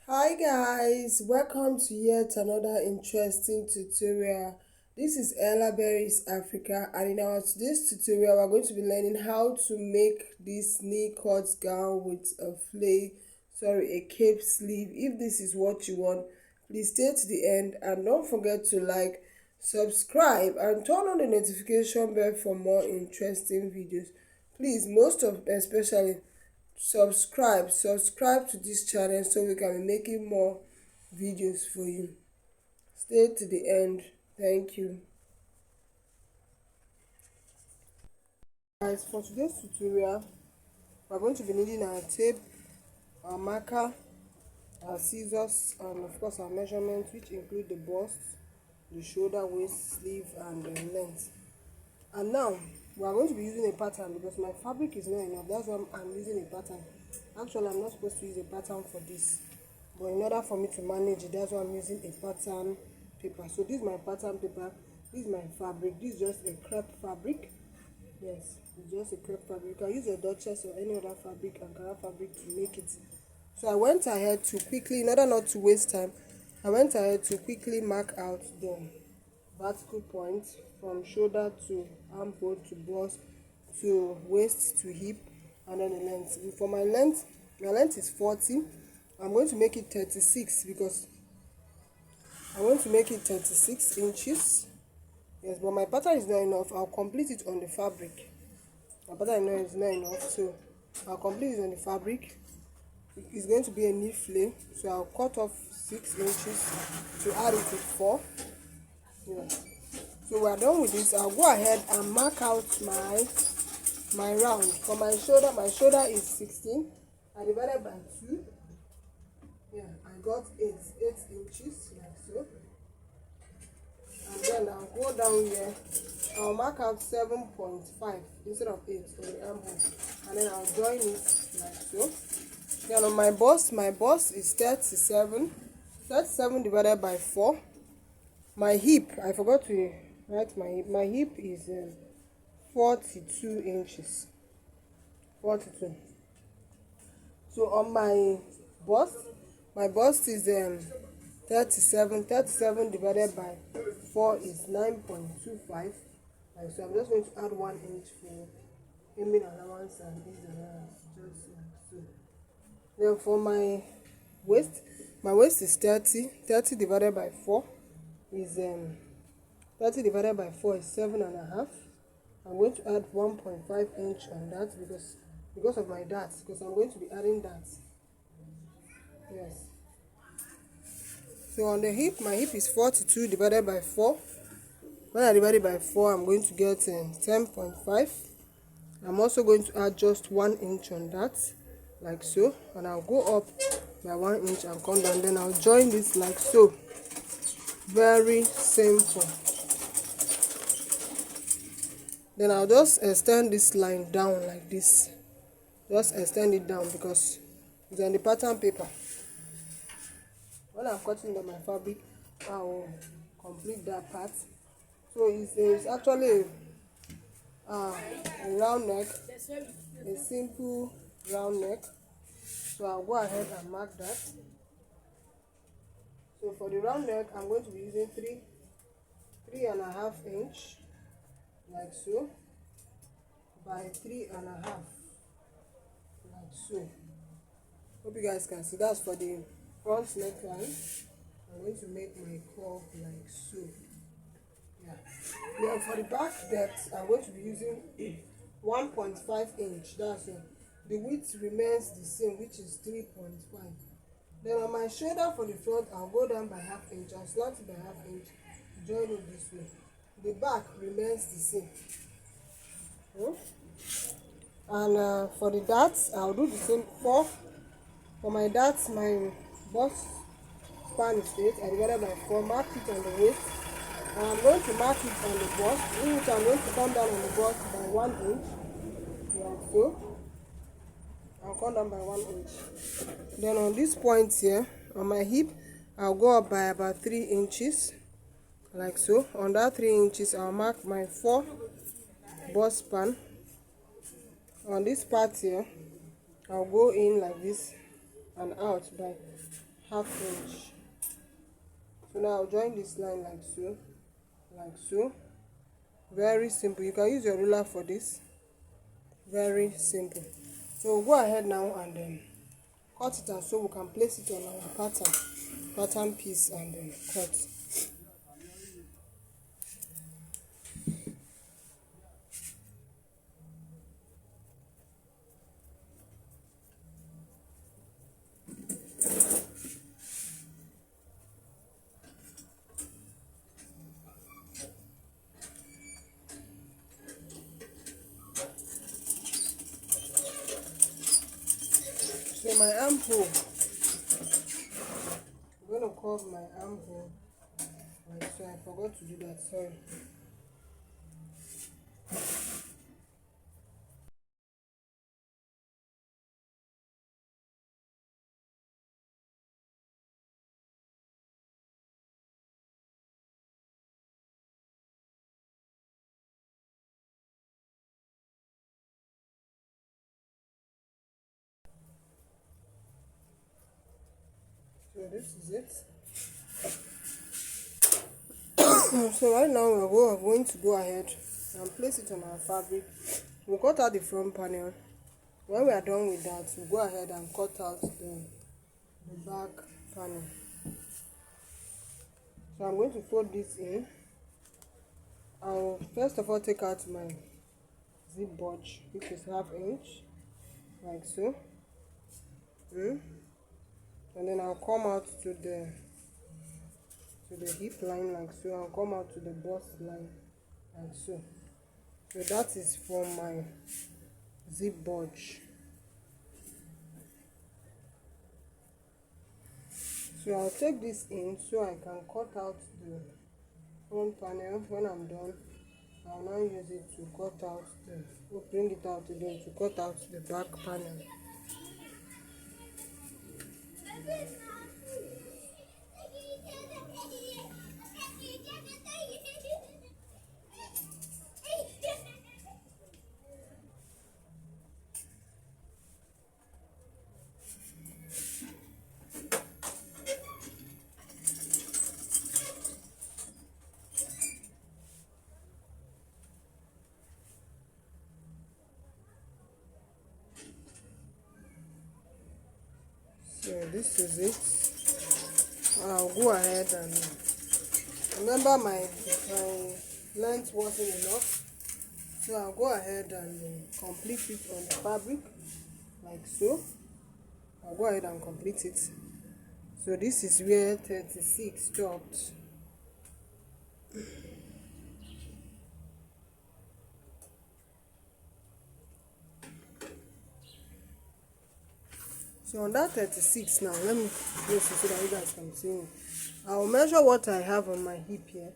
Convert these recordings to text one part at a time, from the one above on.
Hi guys, welcome to yet another interesting tutorial. This is Ella Berries Africa, and in our today's tutorial we're going to be learning how to make this knee cut gown with a cape sleeve. If this is what you want, please stay to the end and don't forget to like, subscribe and turn on the notification bell for more interesting videos. Please, most of especially subscribe to this channel so we can be making more videos for you. Stay to the end. Thank you. Guys, for today's tutorial we're going to be needing our tape, our marker, our scissors, and of course our measurements, which include the bust, the shoulder, waist, sleeve, and the length. And now we are going to be using a pattern because my fabric is not enough. That's why I'm using a pattern. Actually, I'm not supposed to use a pattern for this, but in order for me to manage it, that's why I'm using a pattern paper. So this is my pattern paper, this is my fabric, this is just a crepe fabric. Yes, it's just a crepe fabric. You can use a Duchess or any other fabric, Ankara fabric, to make it. So I went ahead to quickly, in order not to waste time, I went ahead to quickly mark out the vertical point from shoulder to armhole to bust to waist to hip, and then the length. For my length is 40. I'm going to make it 36 because I want to make it 36 inches. Yes, but my pattern is not enough. I'll complete it on the fabric. My pattern is not enough, so I'll complete it on the fabric. It's going to be a knee flare, so I'll cut off 6 inches to add it to 4. Yeah. So we're done with this. I'll go ahead and mark out my round. For my shoulder is 16. I divided by 2. Yeah, I got 8 inches, like so. And then I'll go down here. I'll mark out 7.5 instead of 8 for the armhole, and then I'll join it like so. Then on my bust is 37. 37 divided by 4. My hip, I forgot to write my hip. My hip is 42 inches. 42. So on my bust is 37. 37 divided by 4 is 9.25. So I'm just going to add 1 inch for hemming allowance and ease allowance, just like so. Then for my waist is 30. 30 divided by 4 is 30 divided by 4 is 7.5. I'm going to add 1.5 inch on that because of my darts, because I'm going to be adding darts. Yes. So on the hip, my hip is 42 divided by 4. When I divide it by 4, I'm going to get 10.5. I'm also going to add just 1 inch on that, like so, and I'll go up by 1 inch and come down. Then I'll join this like so. Very simple. Then I'll just extend this line down like this. Just extend it down because it's on the pattern paper. When I'm cutting on my fabric, I will complete that part. So it's actually a round neck, a simple round neck. So I'll go ahead and mark that. So for the round neck, I'm going to be using 3.5 inch, like so, by 3.5, like so. Hope you guys can see. That's for the front neckline. I'm going to make my curve like so. Yeah. Then for the back depth, I'm going to be using 1.5 inch. That's it. The width remains the same, which is 3.5. Then on my shoulder for the front, I'll go down by ½ inch. I'll slant it by ½ inch. Join it this way. The back remains the same. And for the darts, I'll do the same. For my darts, my bust span is 8. I divided by 4. Mark it on the waist. And I'm going to mark it on the bust, in which I'm going to come down on the bust by 1 inch, like so. I'll come down by 1 inch. Then on this point here, on my hip, I'll go up by about 3 inches, like so. On that 3 inches, I'll mark my 4 bust span. On this part here, I'll go in like this and out by 1/2 inch. So now I'll join this line like so, like so. Very simple. You can use your ruler for this. Very simple. So we'll go ahead now and then cut it out so we can place it on our pattern piece and then cut. So my armhole, I'm going to curve my armhole like so. I forgot to do that, sorry. So this is it. So right now we're going to go ahead and place it on our fabric. We'll cut out the front panel. When we are done with that, we'll go ahead and cut out the back panel. So I'm going to fold this in. I'll first of all take out my zip bunch, which is 1/2 inch, like so. And then I'll come out to the hip line like so. I'll come out to the bust line like so. So that is for my zip bunch. So I'll take this in so I can cut out the front panel. When I'm done, I'll now use it to cut out bring it out again to cut out the back panel. So this is it. I'll go ahead and remember my length wasn't enough, so I'll go ahead and complete it on the fabric like so. I'll go ahead and complete it. So this is where 36 stopped. So on that 36 now, let me place it so that you guys can see me. I'll measure what I have on my hip here.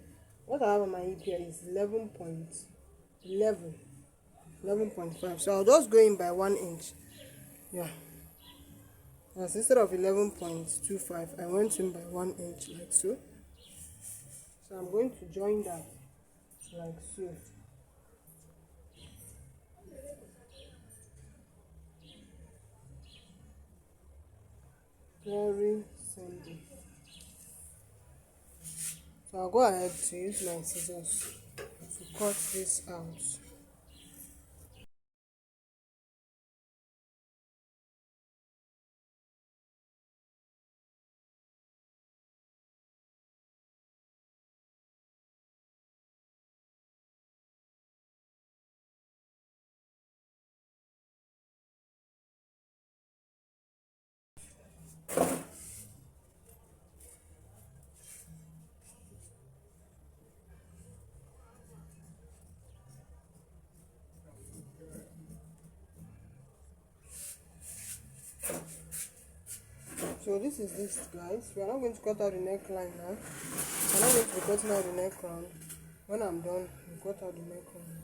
What I have on my hip here is 11.5. So I'll just go in by 1 inch. Yeah. As instead of 11.25, I went in by 1 inch like so. So I'm going to join that like so. Very simple. So I'll go ahead to use my scissors to cut this out. So this is this, guys. We are not going to cut out the neckline now. I'm not going to be cutting out the neckline. When I'm done, we'll cut out the neckline.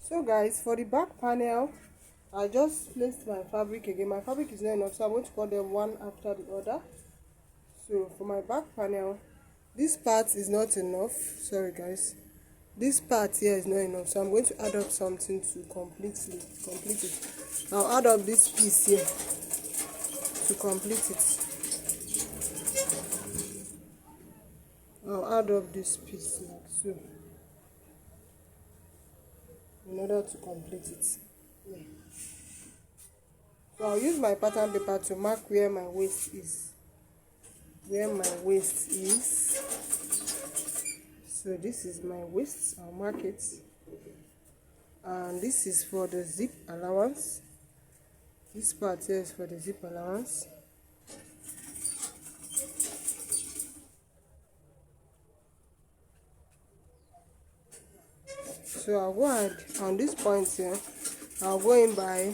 So guys, for the back panel, I just placed my fabric again. My fabric is not enough, so I'm going to cut them one after the other. So for my back panel, this part is not enough. Sorry guys, this part here is not enough, so I'm going to add up something to complete it. I'll add up this piece here to complete it. I'll add up this piece like so in order to complete it. Yeah. So I'll use my pattern paper to mark where my waist is. Where my waist is. So this is my waist. I'll mark it. And this is for the zip allowance. This part here is for the zip allowance. So I'll go ahead on this point here. I'll go in by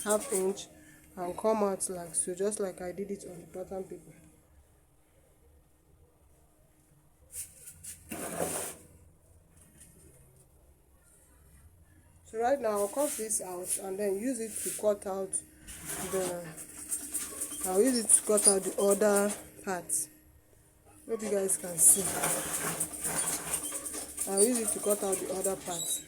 ½ inch and come out like so, just like I did it on the pattern paper. So right now I'll cut this out and then use it to cut out the other parts. Hope you guys can see. I'll use it to cut out the other parts.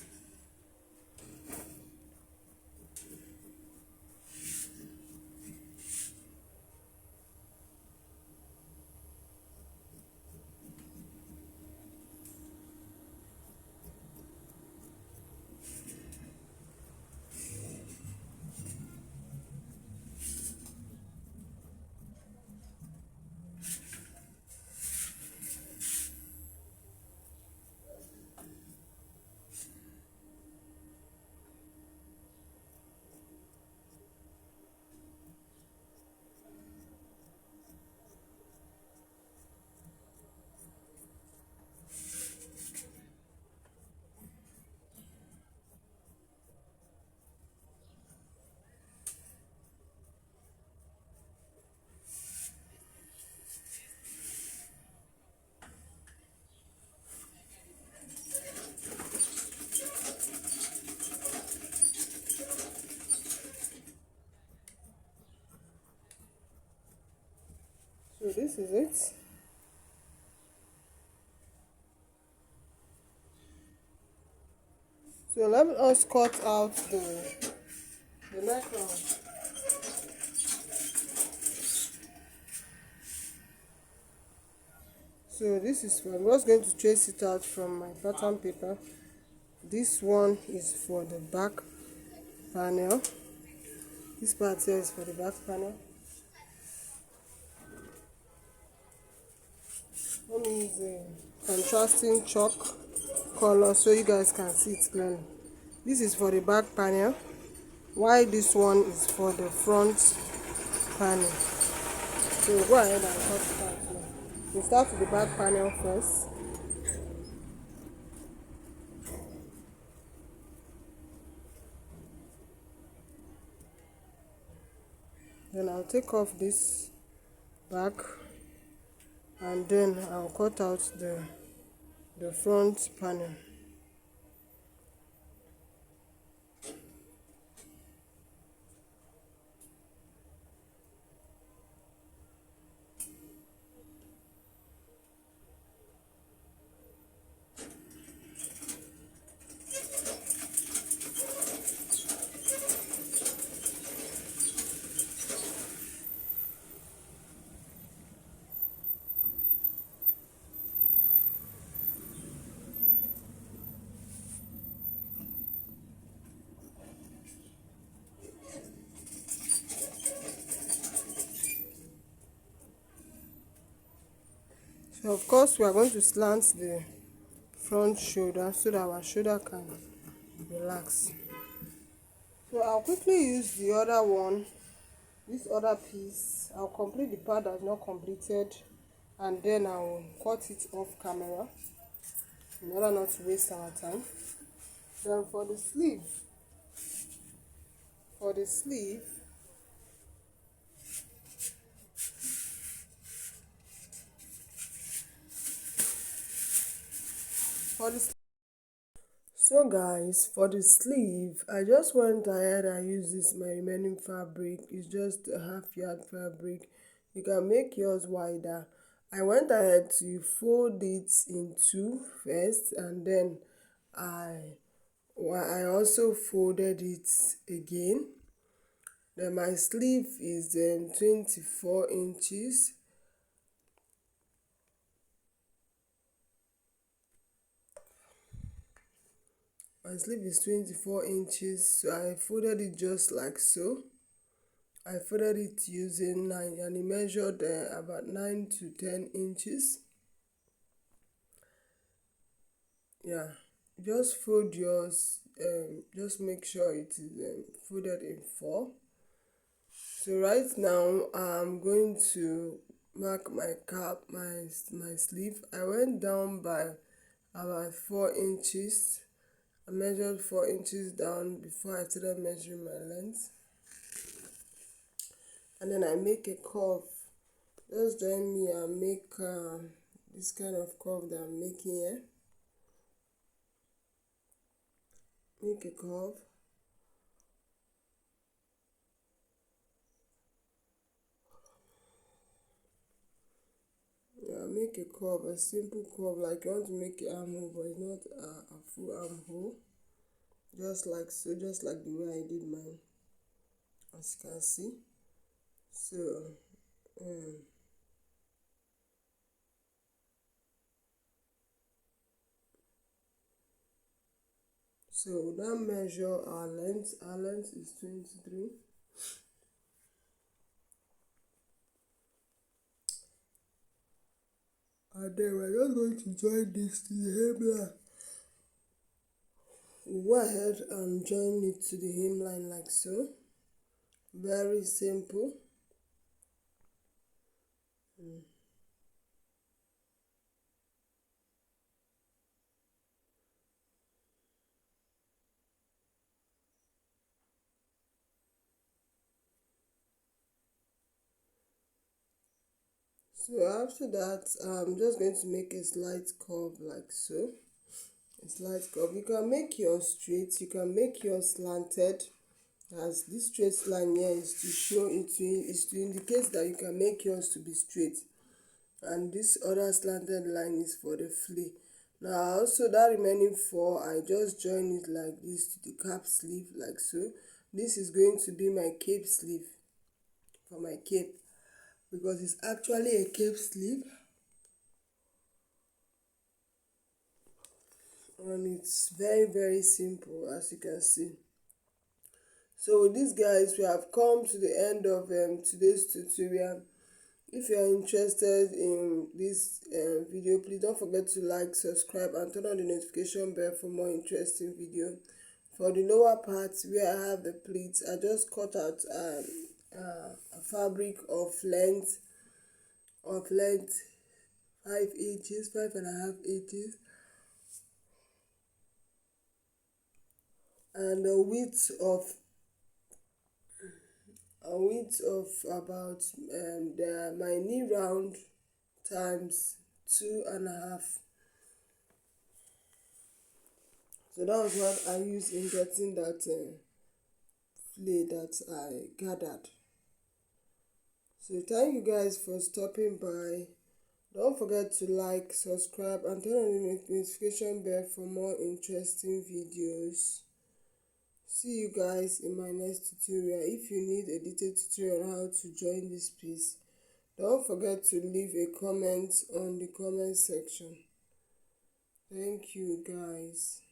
So this is it. So let us cut out the neckline. So this is for, I'm just going to trace it out from my pattern paper. This one is for the back panel. This part here is for the back panel. Let me use a contrasting chalk color so you guys can see it clearly. This is for the back panel, while this one is for the front panel. So we'll go ahead and cut it out now. We'll start with the back panel first. Then I'll take off this back and then I'll cut out the front panel. So of course we are going to slant the front shoulder so that our shoulder can relax. So I'll quickly use the other one, this other piece. I'll complete the part that's not completed and then I'll cut it off camera in order not to waste our time. Then for the sleeve, for the sleeve so guys, for the sleeve I just went ahead and used this my remaining fabric. It's just a ½ yard fabric. You can make yours wider. I went ahead to fold it in two first and then I also folded it again. Then my sleeve is 24 inches. My sleeve is 24 inches, so I folded it just like so. I folded it using 9 and it measured about 9 to 10 inches. Yeah, just fold yours, just make sure it is folded in 4. So right now I'm going to mark my cap, my sleeve. I went down by about 4 inches. I measured 4 inches down before I started measuring my length, and then I make a curve. Just join me and make this kind of curve that I'm making here. Make a curve. Yeah, make a curve, a simple curve, like you want to make an armhole, but it's not a full armhole. Just like so, just like the way I did mine, as you can see. So, um, so we now measure our length. Our length is 23. And then we're just going to join this to the hemline. Go ahead and join it to the hemline like so. Very simple. So after that, I'm just going to make a slight curve like so. A slight curve. You can make yours straight, you can make yours slanted. As this straight line here is to show it is to indicate that you can make yours to be straight, and this other slanted line is for the flea. Now also that remaining 4, I just join it like this to the cap sleeve like so. This is going to be my cape sleeve for my cape, because it's actually a cape sleeve, and it's very simple, as you can see. So with this, guys, we have come to the end of today's tutorial. If you are interested in this video, please don't forget to like, subscribe, and turn on the notification bell for more interesting video. For the lower parts where I have the pleats, I just cut out a fabric of length 5 inches, 5.5 inches, and a width of about my knee round times 2.5. So that was what I used in getting that flay that I gathered. So thank you guys for stopping by. Don't forget to like, subscribe, and turn on the notification bell for more interesting videos. See you guys in my next tutorial. If you need a detailed tutorial on how to join this piece, don't forget to leave a comment on the comment section. Thank you guys.